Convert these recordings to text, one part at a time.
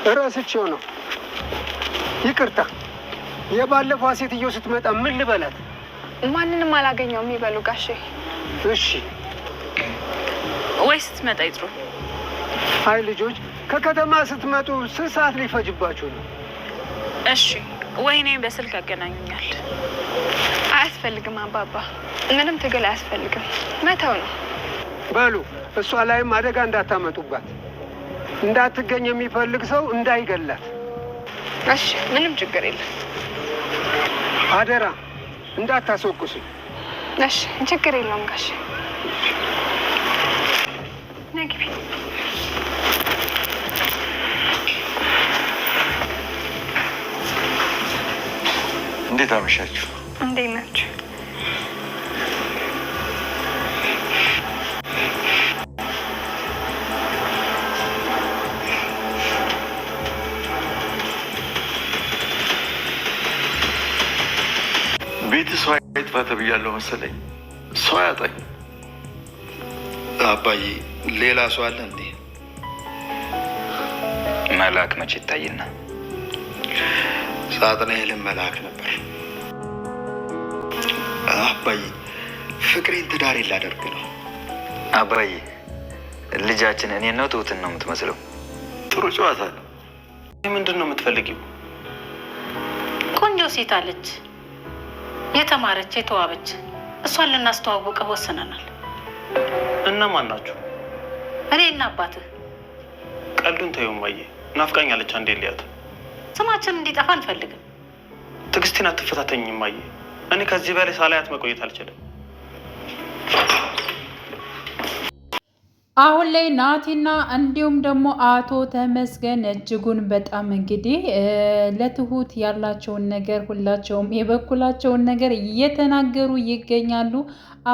እረስቼው ነው። ይቅርታ። የባለፈው ሴትዮ ስትመጣ ምን ልበላት? ማንንም አላገኘውም ይበሉ ጋሼ። እሺ። ወይ ስትመጣ ይጥሩ። አይ ልጆች፣ ከከተማ ስትመጡ ስንት ሰዓት ሊፈጅባችሁ ነው? እሺ፣ ወይ እኔን በስልክ ያገናኙኛል። አያስፈልግም አባባ፣ ምንም ትግል አያስፈልግም፣ መተው ነው። በሉ እሷ ላይም አደጋ እንዳታመጡባት። እንዳትገኝ የሚፈልግ ሰው እንዳይገላት። እሺ፣ ምንም ችግር የለም። አደራ እንዳታስወቅሱ። እሺ፣ ችግር የለውም ጋሼ። ነግቢ። እንዴት አመሻችሁ? እንዴት ናችሁ? ቤት ሰው አይጥፋ ተብያለሁ መሰለኝ። ሰው ያጣኝ። አባዬ ሌላ ሰው አለ እንዴ? መልአክ መቼ ይታይና? ሳጥናኤልን መልአክ ነበር። አባዬ ፍቅሬን ትዳሬን ላደርግ ነው። አባዬ ልጃችን እኔ ነው ትሁትን ነው የምትመስለው። ጥሩ ጨዋታ ነው። ምንድን ነው የምትፈልጊው? ቆንጆ ሴት አለች፣ የተማረች የተዋበች። እሷን ልናስተዋውቀው ወስነናል። እነማን ናችሁ? እኔ እና አባትህ። ቀልዱን ተይው እማዬ፣ ናፍቃኛለች። አንዴ ልያት። ስማችን እንዲጠፋ አንፈልግም። ትዕግስቴን አትፈታተኝ እማዬ። እኔ ከዚህ በላይ ሳላያት መቆየት አልችልም። አሁን ላይ ናቲና እንዲሁም ደግሞ አቶ ተመስገን እጅጉን በጣም እንግዲህ ለትሁት ያላቸውን ነገር ሁላቸውም የበኩላቸውን ነገር እየተናገሩ ይገኛሉ።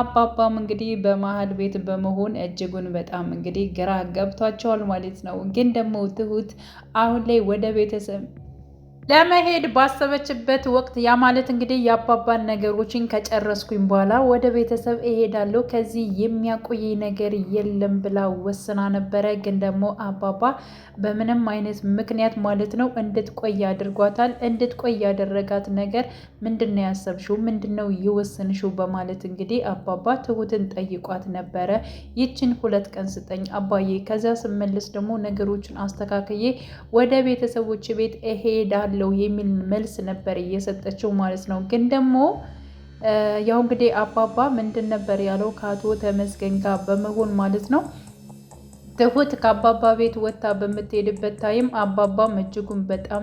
አባባም እንግዲህ በመሀል ቤት በመሆን እጅጉን በጣም እንግዲህ ግራ ገብቷቸዋል ማለት ነው። ግን ደግሞ ትሁት አሁን ላይ ወደ ቤተሰብ ለመሄድ ባሰበችበት ወቅት ያ ማለት እንግዲህ የአባባን ነገሮችን ከጨረስኩኝ በኋላ ወደ ቤተሰብ እሄዳለሁ፣ ከዚህ የሚያቆይ ነገር የለም ብላ ወስና ነበረ። ግን ደግሞ አባባ በምንም አይነት ምክንያት ማለት ነው እንድትቆይ አድርጓታል። እንድትቆይ ያደረጋት ነገር ምንድን ነው ያሰብሽው? ምንድን ነው የወሰንሽው? በማለት እንግዲህ አባባ ትሁትን ጠይቋት ነበረ። ይችን 2 ቀን ስጠኝ አባዬ፣ ከዚያ ስመልስ ደግሞ ነገሮችን አስተካክዬ ወደ ቤተሰቦች ቤት እሄዳለሁ የሚል መልስ ነበር እየሰጠችው ማለት ነው። ግን ደግሞ ያው እንግዲህ አባባ ምንድን ነበር ያለው ከአቶ ተመስገን ጋር በመሆን ማለት ነው ትሁት ከአባባ ቤት ወጥታ በምትሄድበት ታይም አባባም እጅጉን በጣም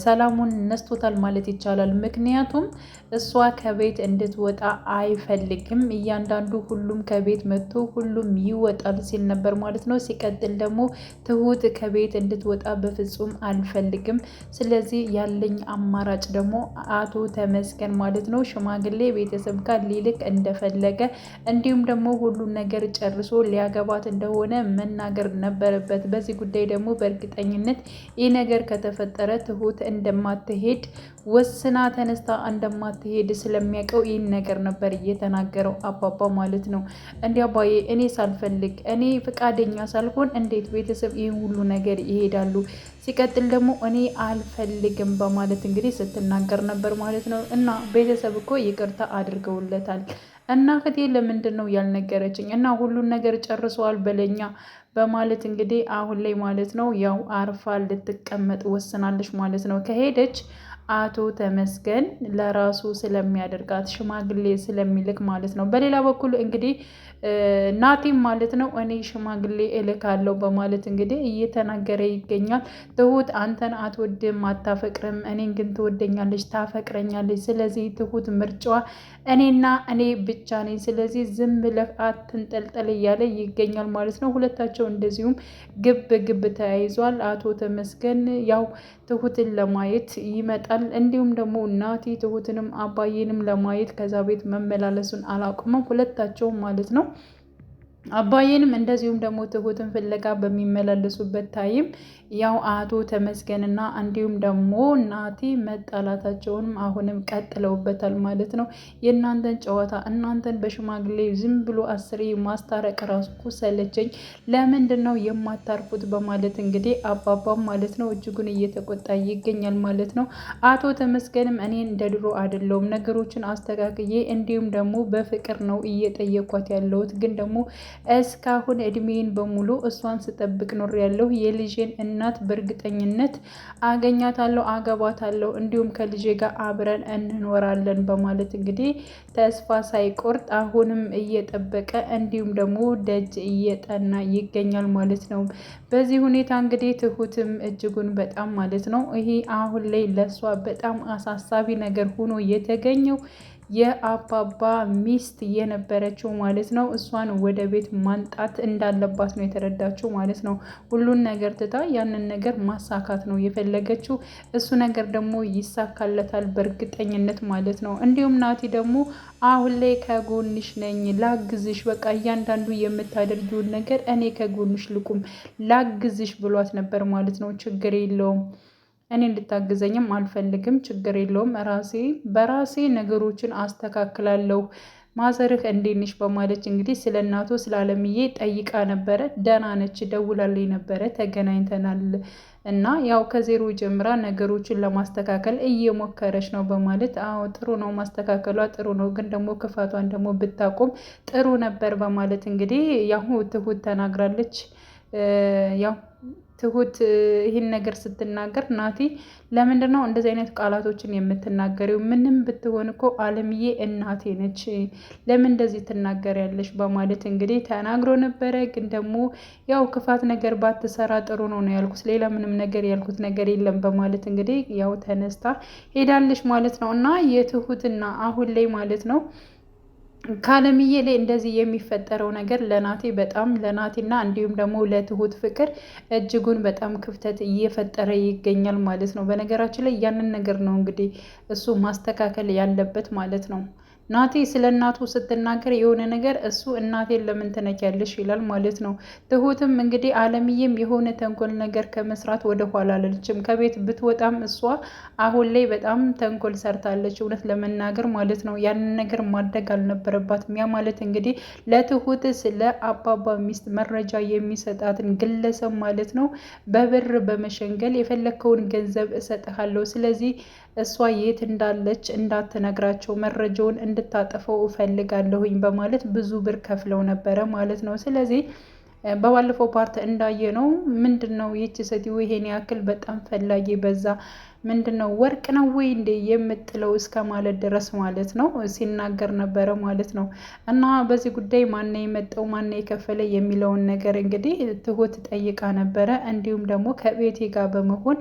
ሰላሙን ነስቶታል ማለት ይቻላል። ምክንያቱም እሷ ከቤት እንድትወጣ አይፈልግም። እያንዳንዱ ሁሉም ከቤት መጥቶ ሁሉም ይወጣል ሲል ነበር ማለት ነው። ሲቀጥል ደግሞ ትሁት ከቤት እንድትወጣ በፍጹም አልፈልግም። ስለዚህ ያለኝ አማራጭ ደግሞ አቶ ተመስገን ማለት ነው ሽማግሌ ቤተሰብ ጋር ሊልክ እንደፈለገ እንዲሁም ደግሞ ሁሉን ነገር ጨርሶ ሊያገባት እንደሆነ መናገር ነበረበት። በዚህ ጉዳይ ደግሞ በእርግጠኝነት ይህ ነገር ከተፈጠረ ትሁት እንደማትሄድ ወስና ተነስታ እንደማትሄድ ስለሚያውቀው ይህን ነገር ነበር እየተናገረው አባባ ማለት ነው። እንዲህ አባዬ እኔ ሳልፈልግ እኔ ፈቃደኛ ሳልሆን እንዴት ቤተሰብ ይህን ሁሉ ነገር ይሄዳሉ? ሲቀጥል ደግሞ እኔ አልፈልግም በማለት እንግዲህ ስትናገር ነበር ማለት ነው። እና ቤተሰብ እኮ ይቅርታ አድርገውለታል እና እህቴ ለምንድን ነው ያልነገረችኝ? እና ሁሉን ነገር ጨርሰዋል በለኛ በማለት እንግዲህ አሁን ላይ ማለት ነው ያው አርፋ ልትቀመጥ ወስናለች ማለት ነው። ከሄደች አቶ ተመስገን ለራሱ ስለሚያደርጋት ሽማግሌ ስለሚልክ ማለት ነው። በሌላ በኩል እንግዲህ ናቲም ማለት ነው እኔ ሽማግሌ እልካለሁ በማለት እንግዲህ እየተናገረ ይገኛል። ትሁት አንተን አትወድም አታፈቅርም፣ እኔን ግን ትወደኛለች ታፈቅረኛለች። ስለዚህ ትሁት ምርጫዋ እኔና እኔ ብቻ ነኝ። ስለዚህ ዝም ብለህ አትንጠልጠል እያለ ይገኛል ማለት ነው። ሁለታቸው እንደዚሁም ግብ ተያይዟል። አቶ ተመስገን ያው ትሁትን ለማየት ይመጣል። እንዲሁም ደግሞ ናቲ ትሁትንም አባዬንም ለማየት ከዛ ቤት መመላለሱን አላቆመም። ሁለታቸውም ማለት ነው አባዬንም እንደዚሁም ደግሞ ትሁትን ፍለጋ በሚመላለሱበት ታይም ያው አቶ ተመስገንና እንዲሁም ደግሞ ናቲ መጣላታቸውንም አሁንም ቀጥለውበታል ማለት ነው። የእናንተን ጨዋታ እናንተን በሽማግሌ ዝም ብሎ አስሬ ማስታረቅ ራሱ እኮ ሰለቸኝ፣ ለምንድን ነው የማታርፉት? በማለት እንግዲህ አባባም ማለት ነው እጅጉን እየተቆጣ ይገኛል ማለት ነው። አቶ ተመስገንም እኔ እንደ ድሮ አይደለሁም ነገሮችን አስተካክዬ እንዲሁም ደግሞ በፍቅር ነው እየጠየኳት ያለሁት፣ ግን ደግሞ እስካሁን እድሜን በሙሉ እሷን ስጠብቅ ኖር ያለሁ የልጄን እናት በእርግጠኝነት አገኛታለሁ፣ አገባታለሁ፣ እንዲሁም ከልጄ ጋር አብረን እንኖራለን በማለት እንግዲህ ተስፋ ሳይቆርጥ አሁንም እየጠበቀ እንዲሁም ደግሞ ደጅ እየጠና ይገኛል ማለት ነው። በዚህ ሁኔታ እንግዲህ ትሁትም እጅጉን በጣም ማለት ነው ይሄ አሁን ላይ ለእሷ በጣም አሳሳቢ ነገር ሆኖ የተገኘው የአባባ ሚስት የነበረችው ማለት ነው እሷን ወደ ቤት ማንጣት እንዳለባት ነው የተረዳችው ማለት ነው። ሁሉን ነገር ትታ ያንን ነገር ማሳካት ነው የፈለገችው። እሱ ነገር ደግሞ ይሳካለታል በእርግጠኝነት ማለት ነው። እንዲሁም ናቲ ደግሞ አሁን ላይ ከጎንሽ ነኝ ላግዝሽ፣ በቃ እያንዳንዱ የምታደርጊውን ነገር እኔ ከጎንሽ ልቁም ላግዝሽ ብሏት ነበር ማለት ነው። ችግር የለውም እኔ እንድታግዘኝም አልፈልግም፣ ችግር የለውም በራሴ ነገሮችን አስተካክላለሁ፣ ማዘርህ እንዴት ነሽ? በማለት እንግዲህ ስለ እናቱ ስለ አለምዬ ጠይቃ ነበረ። ደህና ነች፣ ደውላልኝ ነበረ፣ ተገናኝተናል እና ያው ከዜሮ ጀምራ ነገሮችን ለማስተካከል እየሞከረች ነው በማለት አዎ ጥሩ ነው ማስተካከሏ ጥሩ ነው፣ ግን ደግሞ ክፋቷን ደግሞ ብታቆም ጥሩ ነበር በማለት እንግዲህ ያው ትሁት ተናግራለች። ያው ትሁት ይህን ነገር ስትናገር ናቲ ለምንድን ነው እንደዚህ አይነት ቃላቶችን የምትናገሪው? ምንም ብትሆን እኮ አለምዬ እናቴ ነች፣ ለምን እንደዚህ ትናገሪያለሽ? በማለት እንግዲህ ተናግሮ ነበረ። ግን ደግሞ ያው ክፋት ነገር ባትሰራ ጥሩ ነው ያልኩት፣ ሌላ ምንም ነገር ያልኩት ነገር የለም በማለት እንግዲህ ያው ተነስታ ሄዳለች ማለት ነው። እና የትሁትና አሁን ላይ ማለት ነው ከአለምዬ ላይ እንደዚህ የሚፈጠረው ነገር ለናቲና እንዲሁም ደግሞ ለትሁት ፍቅር እጅጉን በጣም ክፍተት እየፈጠረ ይገኛል ማለት ነው። በነገራችን ላይ ያንን ነገር ነው እንግዲህ እሱ ማስተካከል ያለበት ማለት ነው። ናቲ ስለ እናቱ ስትናገር የሆነ ነገር እሱ እናቴን ለምን ትነኪያለሽ ይላል ማለት ነው። ትሁትም እንግዲህ አለምዬም የሆነ ተንኮል ነገር ከመስራት ወደ ኋላ አላለችም። ከቤት ብትወጣም እሷ አሁን ላይ በጣም ተንኮል ሰርታለች እውነት ለመናገር ማለት ነው። ያንን ነገር ማድረግ አልነበረባትም። ያ ማለት እንግዲህ ለትሁት ስለ አባባ ሚስት መረጃ የሚሰጣትን ግለሰብ ማለት ነው በብር በመሸንገል የፈለከውን ገንዘብ እሰጥሃለሁ፣ ስለዚህ እሷ የት እንዳለች እንዳትነግራቸው መረጃውን እንድታጠፈው እፈልጋለሁኝ በማለት ብዙ ብር ከፍለው ነበረ ማለት ነው። ስለዚህ በባለፈው ፓርት እንዳየ ነው ምንድን ነው ይቺ ሴትዮ ይሄን ያክል በጣም ፈላጊ በዛ፣ ምንድን ነው ወርቅ ነው ወይ እንደ የምጥለው እስከ ማለት ድረስ ማለት ነው ሲናገር ነበረ ማለት ነው። እና በዚህ ጉዳይ ማን የመጣው ማን የከፈለ የሚለውን ነገር እንግዲህ ትሁት ጠይቃ ነበረ። እንዲሁም ደግሞ ከቤቴ ጋር በመሆን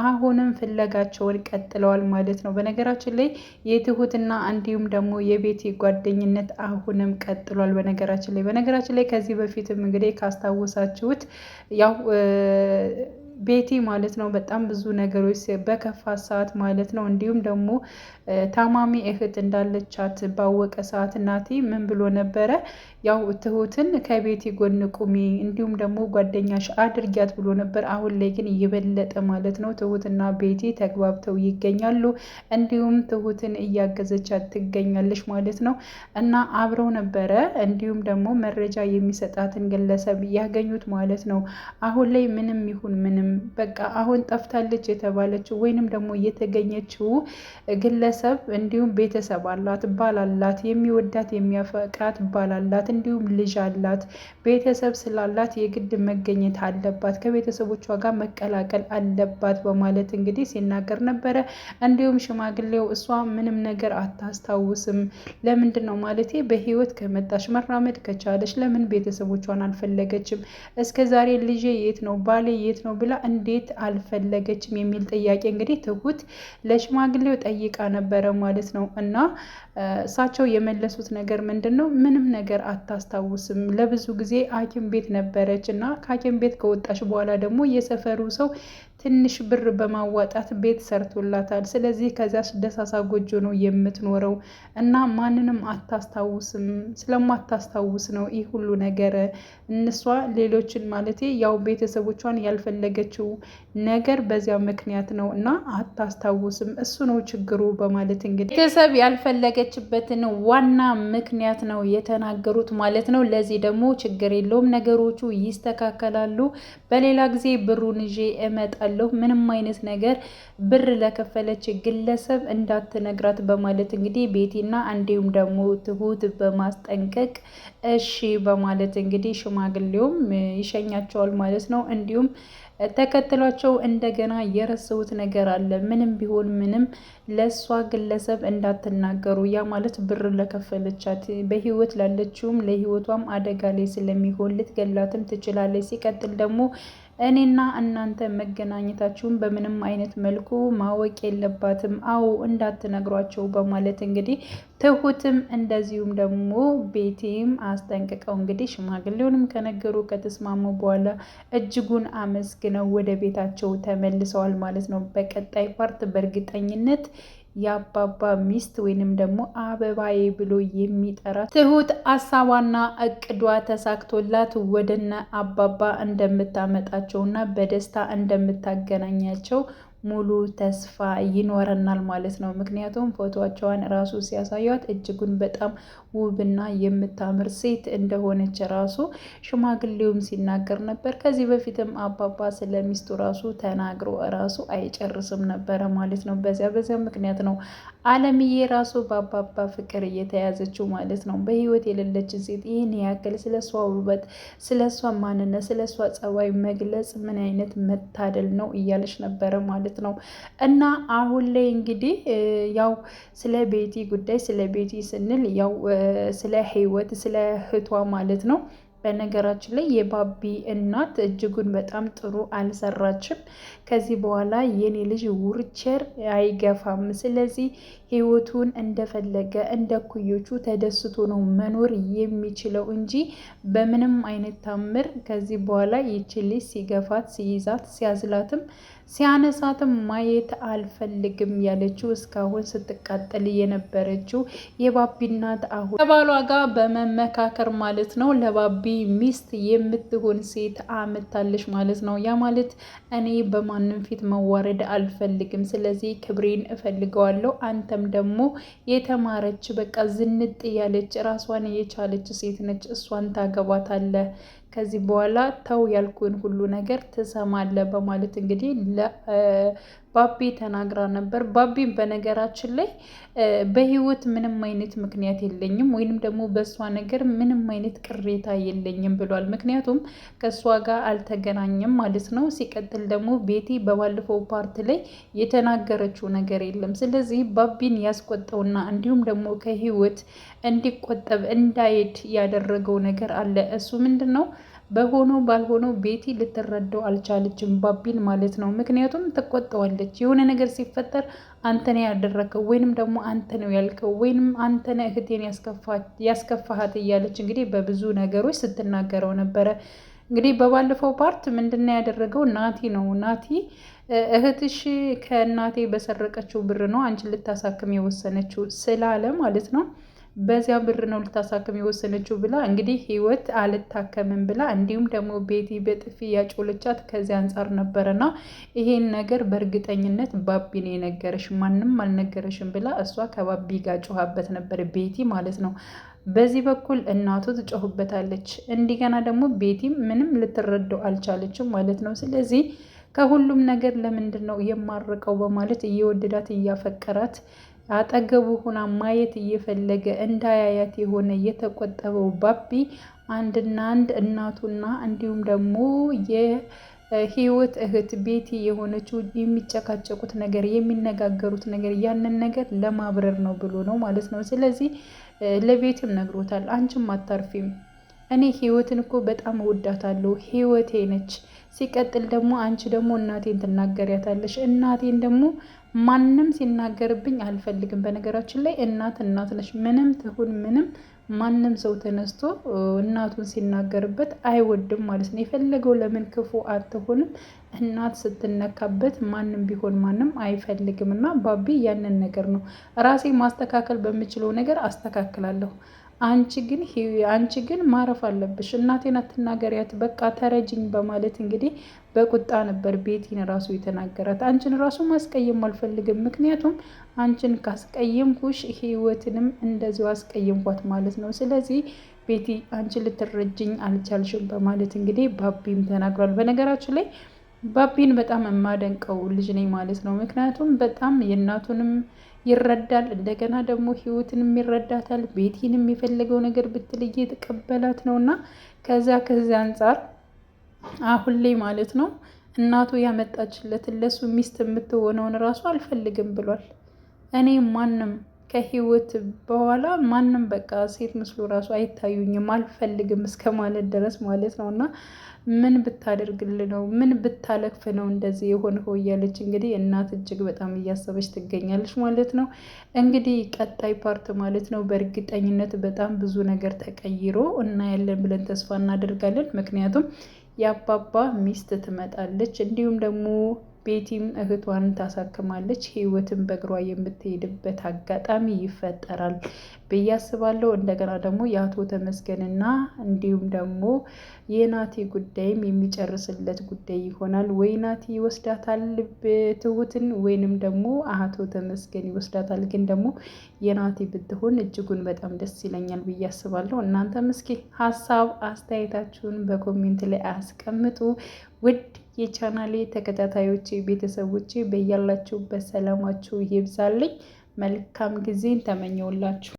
አሁንም ፍለጋቸውን ቀጥለዋል ማለት ነው። በነገራችን ላይ የትሁትና እንዲሁም ደግሞ የቤቴ ጓደኝነት አሁንም ቀጥሏል። በነገራችን ላይ ከዚህ በፊትም እንግዲህ ካስታወሳችሁት ያው ቤቲ ማለት ነው በጣም ብዙ ነገሮች በከፋ ሰዓት ማለት ነው እንዲሁም ደግሞ ታማሚ እህት እንዳለቻት ባወቀ ሰዓት ናቲ ምን ብሎ ነበረ? ያው ትሁትን ከቤቲ ጎን ቁሚ እንዲሁም ደግሞ ጓደኛሽ አድርጊያት ብሎ ነበር። አሁን ላይ ግን እየበለጠ ማለት ነው ትሁትና ቤቲ ተግባብተው ይገኛሉ። እንዲሁም ትሁትን እያገዘቻት ትገኛለች ማለት ነው። እና አብረው ነበረ እንዲሁም ደግሞ መረጃ የሚሰጣትን ግለሰብ ያገኙት ማለት ነው። አሁን ላይ ምንም ይሁን ምንም በቃ አሁን ጠፍታለች የተባለችው ወይንም ደግሞ የተገኘችው ግለሰብ እንዲሁም ቤተሰብ አላት፣ ባል አላት፣ የሚወዳት የሚያፈቅራት ባል አላት፣ እንዲሁም ልጅ አላት። ቤተሰብ ስላላት የግድ መገኘት አለባት፣ ከቤተሰቦቿ ጋር መቀላቀል አለባት በማለት እንግዲህ ሲናገር ነበረ። እንዲሁም ሽማግሌው እሷ ምንም ነገር አታስታውስም፣ ለምንድን ነው ማለቴ በህይወት ከመጣች መራመድ ከቻለች ለምን ቤተሰቦቿን አልፈለገችም? እስከ ዛሬ ልጄ የት ነው ባሌ የት ነው ብላ እንዴት አልፈለገችም የሚል ጥያቄ እንግዲህ ትሁት ለሽማግሌው ጠይቃ ነበረ ማለት ነው። እና እሳቸው የመለሱት ነገር ምንድን ነው? ምንም ነገር አታስታውስም፣ ለብዙ ጊዜ ሐኪም ቤት ነበረች እና ከሐኪም ቤት ከወጣች በኋላ ደግሞ የሰፈሩ ሰው ትንሽ ብር በማዋጣት ቤት ሰርቶላታል። ስለዚህ ከዚያች ደሳሳ ጎጆ ነው የምትኖረው እና ማንንም አታስታውስም። ስለማታስታውስ ነው ይህ ሁሉ ነገር እነሷ ሌሎችን ማለት ያው ቤተሰቦቿን ያልፈለገችው ነገር በዚያ ምክንያት ነው እና አታስታውስም። እሱ ነው ችግሩ በማለት እንግዲህ ቤተሰብ ያልፈለገችበትን ዋና ምክንያት ነው የተናገሩት ማለት ነው። ለዚህ ደግሞ ችግር የለውም ነገሮቹ ይስተካከላሉ። በሌላ ጊዜ ብሩን ይዤ እመጣለሁ። ምንም አይነት ነገር ብር ለከፈለች ግለሰብ እንዳትነግራት በማለት እንግዲህ ቤቲና እንዲሁም ደግሞ ትሁት በማስጠንቀቅ እሺ በማለት እንግዲህ ሽማግሌውም ይሸኛቸዋል ማለት ነው። እንዲሁም ተከትሏቸው እንደገና የረሰውት ነገር አለ። ምንም ቢሆን ምንም ለሷ ግለሰብ እንዳትናገሩ፣ ያ ማለት ብር ለከፈለቻት በህይወት ላለችውም ለህይወቷም አደጋ ላይ ስለሚሆን ልትገላትም ትችላለች። ሲቀጥል ደግሞ እኔና እናንተ መገናኘታችሁን በምንም አይነት መልኩ ማወቅ የለባትም፣ አዎ እንዳትነግሯቸው በማለት እንግዲህ ትሁትም እንደዚሁም ደግሞ ቤቲም አስጠንቅቀው እንግዲህ ሽማግሌውንም ከነገሩ ከተስማሙ በኋላ እጅጉን አመስግነው ወደ ቤታቸው ተመልሰዋል ማለት ነው። በቀጣይ ፓርት በእርግጠኝነት የአባባ ሚስት ወይንም ደግሞ አበባዬ ብሎ የሚጠራት ትሁት አሳቧና እቅዷ ተሳክቶላት ወደነ አባባ እንደምታመጣቸውና በደስታ እንደምታገናኛቸው ሙሉ ተስፋ ይኖረናል ማለት ነው። ምክንያቱም ፎቶቸዋን ራሱ ሲያሳዩት እጅጉን በጣም ውብና የምታምር ሴት እንደሆነች ራሱ ሽማግሌውም ሲናገር ነበር። ከዚህ በፊትም አባባ ስለሚስቱ ራሱ ተናግሮ ራሱ አይጨርስም ነበረ ማለት ነው። በዚያ ምክንያት ነው አለምዬ ራሱ በአባባ ፍቅር እየተያዘችው ማለት ነው። በህይወት የሌለች ሴት ይህን ያክል ስለሷ ውበት፣ ስለሷ ማንነት፣ ስለሷ ጸባይ መግለጽ ምን አይነት መታደል ነው እያለች ነበረ ማለት ነው። እና አሁን ላይ እንግዲህ ያው ስለ ቤቲ ጉዳይ ስለ ቤቲ ስንል ያው ስለ ህይወት ስለ እህቷ ማለት ነው። በነገራችን ላይ የባቢ እናት እጅጉን በጣም ጥሩ አልሰራችም። ከዚህ በኋላ የኔ ልጅ ውርቸር አይገፋም። ስለዚህ ህይወቱን እንደፈለገ እንደ ኩዮቹ ተደስቶ ነው መኖር የሚችለው እንጂ በምንም አይነት ታምር ከዚህ በኋላ ይቺ ልጅ ሲገፋት፣ ሲይዛት፣ ሲያዝላትም ሲያነሳትም ማየት አልፈልግም ያለችው እስካሁን ስትቃጠል የነበረችው የባቢ እናት አሁን ከባሏ ጋር በመመካከር ማለት ነው ለባቢ ሚስት የምትሆን ሴት አመታለች ማለት ነው። ያ ማለት እኔ በማንም ፊት መዋረድ አልፈልግም፣ ስለዚህ ክብሬን እፈልገዋለሁ። አንተም ደግሞ የተማረች በቃ ዝንጥ ያለች ራሷን የቻለች ሴት ነች፣ እሷን ታገባታለህ። ከዚህ በኋላ ተው ያልኩን ሁሉ ነገር ትሰማለህ በማለት እንግዲህ ባቢ ተናግራ ነበር። ባቢም በነገራችን ላይ በህይወት ምንም አይነት ምክንያት የለኝም ወይንም ደግሞ በእሷ ነገር ምንም አይነት ቅሬታ የለኝም ብሏል። ምክንያቱም ከእሷ ጋር አልተገናኘም ማለት ነው። ሲቀጥል ደግሞ ቤቲ በባለፈው ፓርት ላይ የተናገረችው ነገር የለም። ስለዚህ ባቢን ያስቆጠውና እንዲሁም ደግሞ ከህይወት እንዲቆጠብ እንዳይሄድ ያደረገው ነገር አለ። እሱ ምንድን ነው? በሆኖ ባልሆነው ቤቲ ልትረዳው አልቻለችም ባቢን ማለት ነው። ምክንያቱም ትቆጠዋለች። የሆነ ነገር ሲፈጠር አንተ ነው ያደረከው ወይንም ደግሞ አንተ ነው ያልከው ወይንም አንተ ነህ እህቴን ያስከፋሃት እያለች እንግዲህ በብዙ ነገሮች ስትናገረው ነበረ። እንግዲህ በባለፈው ፓርት ምንድነው ያደረገው? ናቲ ነው። ናቲ እህትሽ ከእናቴ በሰረቀችው ብር ነው አንቺን ልታሳክም የወሰነችው ስላለ ማለት ነው በዚያ ብር ነው ልታሳክም የወሰነችው ብላ እንግዲህ ህይወት አልታከምም ብላ እንዲሁም ደግሞ ቤቲ በጥፊ ያጮለቻት ከዚያ አንጻር ነበረና ይሄን ነገር በእርግጠኝነት ባቢ ነው የነገረሽ፣ ማንም አልነገረሽም ብላ እሷ ከባቢ ጋር ጮሃበት ነበር ቤቲ ማለት ነው። በዚህ በኩል እናቱ ትጮህበታለች። እንደገና ደግሞ ቤቲም ምንም ልትረዳው አልቻለችም ማለት ነው። ስለዚህ ከሁሉም ነገር ለምንድን ነው የማርቀው በማለት እየወደዳት እያፈቀራት አጠገቡ ሆና ማየት እየፈለገ እንዳያያት የሆነ የተቆጠበው ባቢ አንድና አንድ እናቱና እንዲሁም ደግሞ የህይወት እህት ቤቲ የሆነችው የሚጨቃጨቁት ነገር የሚነጋገሩት ነገር ያንን ነገር ለማብረር ነው ብሎ ነው ማለት ነው። ስለዚህ ለቤትም ነግሮታል። አንቺም አታርፊም፣ እኔ ህይወትን እኮ በጣም እወዳታለሁ፣ ህይወቴ ነች። ሲቀጥል ደግሞ አንቺ ደግሞ እናቴን ትናገሪያታለሽ። እናቴን ደግሞ ማንም ሲናገርብኝ አልፈልግም። በነገራችን ላይ እናት ነች። ምንም ትሁን ምንም ማንም ሰው ተነስቶ እናቱን ሲናገርበት አይወድም ማለት ነው። የፈለገው ለምን ክፉ አትሆንም፣ እናት ስትነካበት ማንም ቢሆን ማንም አይፈልግም። እና ባቢ ያንን ነገር ነው ራሴ ማስተካከል በምችለው ነገር አስተካክላለሁ። አንቺ ግን ማረፍ አለብሽ፣ እናቴን አትናገሪያት፣ በቃ ተረጅኝ በማለት እንግዲህ በቁጣ ነበር ቤቲን ራሱ የተናገራት። አንቺን ራሱ ማስቀየም አልፈልግም፣ ምክንያቱም አንቺን ካስቀየምኩሽ ህይወትንም እንደዚሁ አስቀየምኳት ማለት ነው። ስለዚህ ቤቲ አንቺ ልትረጅኝ አልቻልሽም በማለት እንግዲህ ባቢም ተናግሯል። በነገራችን ላይ ባቢን በጣም የማደንቀው ልጅ ነኝ ማለት ነው። ምክንያቱም በጣም የእናቱንም ይረዳል፣ እንደገና ደግሞ ህይወትንም ይረዳታል። ቤቲንም የፈለገው ነገር ብትል እየተቀበላት ነው። እና ከዛ አንጻር አሁን ላይ ማለት ነው እናቱ ያመጣችለትን ለሱ ሚስት የምትሆነውን ራሱ አልፈልግም ብሏል። እኔ ማንም ከህይወት በኋላ ማንም በቃ ሴት ምስሉ ራሱ አይታዩኝም አልፈልግም እስከ ማለት ድረስ ማለት ነው። እና ምን ብታደርግል ነው ምን ብታለክፍ ነው እንደዚህ የሆንከው እያለች እንግዲህ እናት እጅግ በጣም እያሰበች ትገኛለች ማለት ነው። እንግዲህ ቀጣይ ፓርት ማለት ነው በእርግጠኝነት በጣም ብዙ ነገር ተቀይሮ እናያለን ብለን ተስፋ እናደርጋለን። ምክንያቱም የአባባ ሚስት ትመጣለች፣ እንዲሁም ደግሞ ቤቲም እህቷን ታሳክማለች፣ ህይወትን በእግሯ የምትሄድበት አጋጣሚ ይፈጠራል ብዬ አስባለሁ። እንደገና ደግሞ የአቶ ተመስገንና እንዲሁም ደግሞ የናቲ ጉዳይም የሚጨርስለት ጉዳይ ይሆናል። ወይ ናቲ ይወስዳታል ትሁትን፣ ወይንም ደግሞ አቶ ተመስገን ይወስዳታል። ግን ደግሞ የናቲ ብትሆን እጅጉን በጣም ደስ ይለኛል ብዬ አስባለሁ። እናንተም እስኪ ሀሳብ አስተያየታችሁን በኮሜንት ላይ አስቀምጡ። ውድ የቻናሌ ተከታታዮቼ ቤተሰቦቼ በያላችሁበት ሰላማችሁ ይብዛልኝ። መልካም ጊዜን ተመኘውላችሁ።